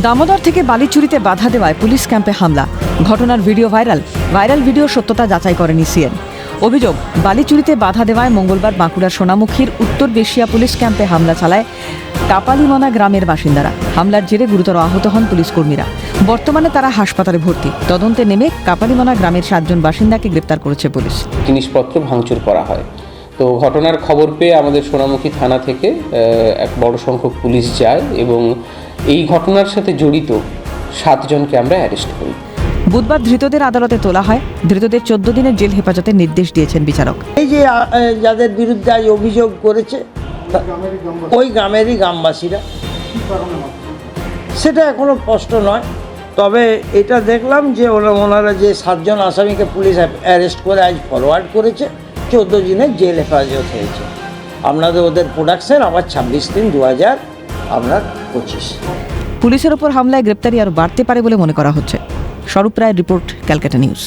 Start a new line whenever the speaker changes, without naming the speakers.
দামোদর থেকে বালি চুরিতে বাধা দেওয়ায় পুলিশ ক্যাম্পে হামলা। ঘটনার ভিডিও ভাইরাল ভিডিও সত্যতা যাচাই করেনি সিএন। অভিযোগ, বালি চুরিতে বাধা দেওয়ায় মঙ্গলবার বাঁকুড়ার সোনামুখীর উত্তর বেশিয়া পুলিশ ক্যাম্পে হামলা চালায় কাপালিমনা গ্রামের বাসিন্দারা। হামলার জেরে গুরুতর আহত হন পুলিশ কর্মীরা। বর্তমানে তারা হাসপাতালে ভর্তি। তদন্তে নেমে কাপালিমনা গ্রামের 7 জন বাসিন্দাকে গ্রেপ্তার করেছে পুলিশ।
জিনিসপত্র ভাঙচুর করা হয়। তো ঘটনার খবর পেয়ে আমাদের সোনামুখী থানা থেকে এক বড় সংখ্যক পুলিশ যায় এবং এই ঘটনার সাথে জড়িত 7 জনকে আমরা অ্যারেস্ট করি।
বুধবার ধৃতদের আদালতে তোলা হয়। ধৃতদের 14 দিনের জেল হেফাজতের নির্দেশ দিয়েছেন বিচারক।
এই যে যাদের বিরুদ্ধে আজ অভিযোগ করেছে ওই গ্রামেরই গ্রামবাসীরা, সেটা এখনো স্পষ্ট নয়। তবে এটা দেখলাম যে ওনারা যে 7 জন আসামিকে পুলিশ অ্যারেস্ট করে আজ ফরওয়ার্ড করেছে, 14 দিনের জেল হেফাজত হয়েছে। আপনাদের ওদের প্রোডাকশন আবার 26/3/2025।
পুলিশের ওপর হামলায় গ্রেপ্তারি আরও বাড়তে পারে বলে মনে করা হচ্ছে। স্বরূপ রায়ের রিপোর্ট, ক্যালকাটা নিউজ।